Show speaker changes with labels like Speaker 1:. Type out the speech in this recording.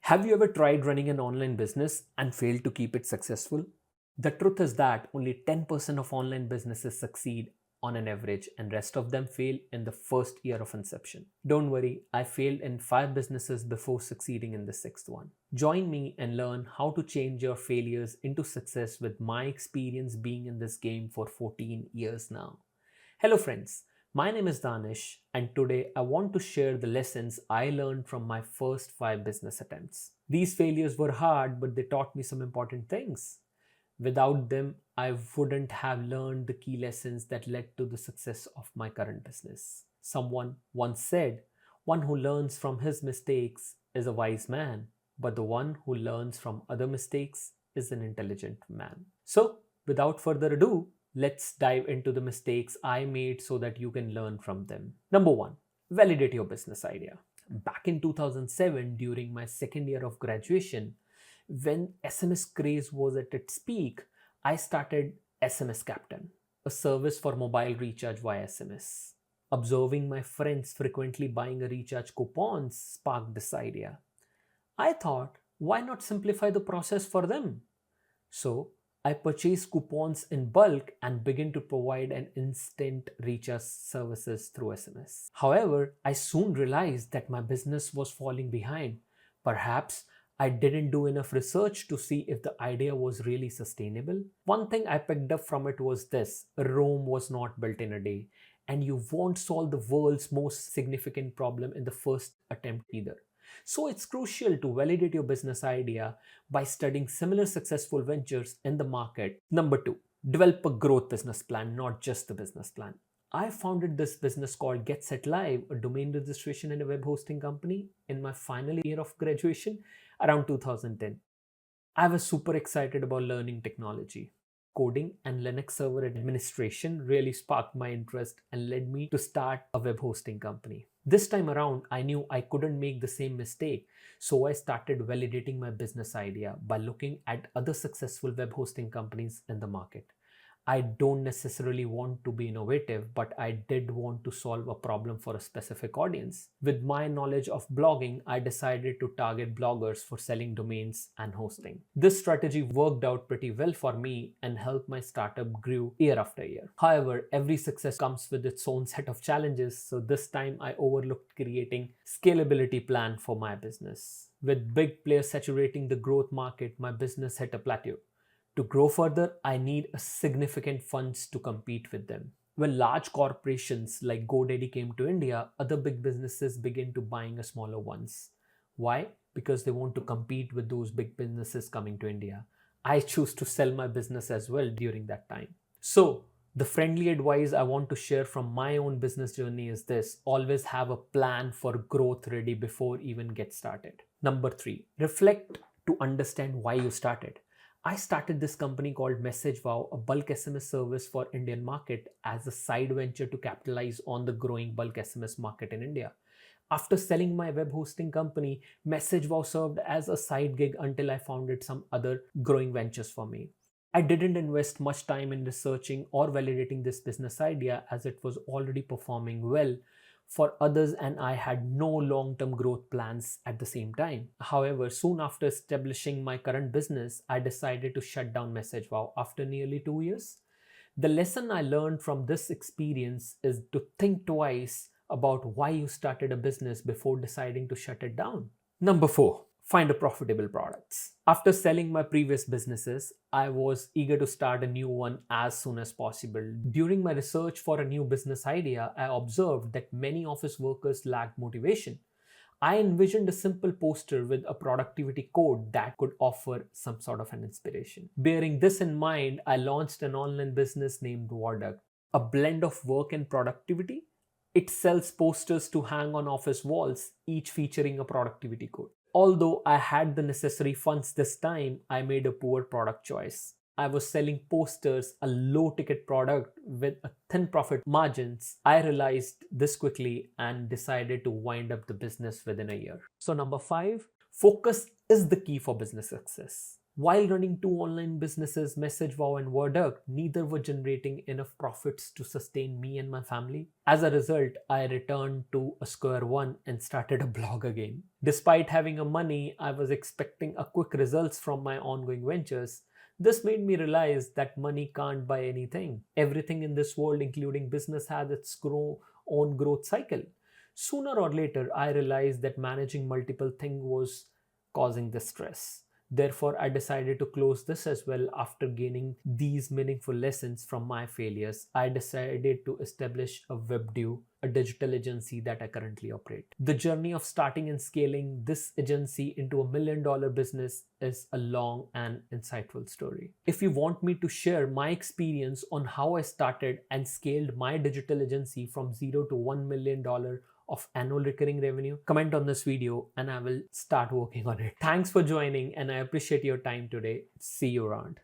Speaker 1: Have you ever tried running an online business and failed to keep it successful? The truth is that only 10% of online businesses succeed on an average and rest of them fail in the first year of inception. Don't worry, I failed in 5 businesses before succeeding in the 6th one. Join me and learn how to change your failures into success with my experience being in this game for 14 years now. Hello friends, my name is Danish and today I want to share the lessons I learned from my first 5 business attempts. These failures were hard, but they taught me some important things. Without them, I wouldn't have learned the key lessons that led to the success of my current business. Someone once said, one who learns from his mistakes is a wise man, but the one who learns from other mistakes is an intelligent man. So, without further ado, let's dive into the mistakes I made so that you can learn from them. Number 1. Validate your business idea. Back in 2007, during my second year of graduation, when SMS craze was at its peak, I started SMS Captain, a service for mobile recharge via SMS. Observing my friends frequently buying a recharge coupons sparked this idea. I thought, why not simplify the process for them? So, I purchased coupons in bulk and began to provide an instant recharge services through SMS. However, I soon realized that my business was falling behind. Perhaps I didn't do enough research to see if the idea was really sustainable. One thing I picked up from it was this: Rome was not built in a day, and you won't solve the world's most significant problem in the first attempt either. So it's crucial to validate your business idea by studying similar successful ventures in the market. Number 2, develop a growth business plan, not just the business plan. I founded this business called Get Set Live, a domain registration and a web hosting company, in my final year of graduation around 2010. I was super excited about learning technology. Coding and Linux server administration really sparked my interest and led me to start a web hosting company. This time around, I knew I couldn't make the same mistake, so I started validating my business idea by looking at other successful web hosting companies in the market. I don't necessarily want to be innovative, but I did want to solve a problem for a specific audience. With my knowledge of blogging, I decided to target bloggers for selling domains and hosting. This strategy worked out pretty well for me and helped my startup grow year after year. However, every success comes with its own set of challenges, so this time I overlooked creating scalability plan for my business. With big players saturating the growth market, my business hit a plateau. To grow further, I need a significant funds to compete with them. When large corporations like GoDaddy came to India, other big businesses began to buying smaller ones. Why? Because they want to compete with those big businesses coming to India. I choose to sell my business as well during that time. So, the friendly advice I want to share from my own business journey is this: always have a plan for growth ready before even get started. Number 3, reflect to understand why you started. I started this company called MessageWow, a bulk SMS service for Indian market, as a side venture to capitalize on the growing bulk SMS market in India. After selling my web hosting company, MessageWow served as a side gig until I founded some other growing ventures for me. I didn't invest much time in researching or validating this business idea as it was already performing well for others and I had no long-term growth plans at the same time. However, soon after establishing my current business, I decided to shut down MessageWow after nearly 2 years. The lesson I learned from this experience is to think twice about why you started a business before deciding to shut it down. Number 4, find a profitable products. After selling my previous businesses, I was eager to start a new one as soon as possible. During my research for a new business idea, I observed that many office workers lacked motivation. I envisioned a simple poster with a productivity code that could offer some sort of an inspiration. Bearing this in mind, I launched an online business named Wadhwa, a blend of work and productivity. It sells posters to hang on office walls, each featuring a productivity code. Although I had the necessary funds this time, I made a poor product choice. I was selling posters, a low ticket product with a thin profit margins. I realized this quickly and decided to wind up the business within a year. So number 5, focus is the key for business success. While running two online businesses, MessageWow and Worduck, neither were generating enough profits to sustain me and my family. As a result, I returned to a square one and started a blog again. Despite having a money, I was expecting a quick results from my ongoing ventures. This made me realize that money can't buy anything. Everything in this world, including business, has its own growth cycle. Sooner or later, I realized that managing multiple things was causing the stress. Therefore, I decided to close this as well. After gaining these meaningful lessons from my failures, I decided to establish a WebDue, a digital agency that I currently operate. The journey of starting and scaling this agency into $1 million business is a long and insightful story. If you want me to share my experience on how I started and scaled my digital agency from zero to $1 million of annual recurring revenue, comment on this video and I will start working on it. Thanks for joining and I appreciate your time today. See you around.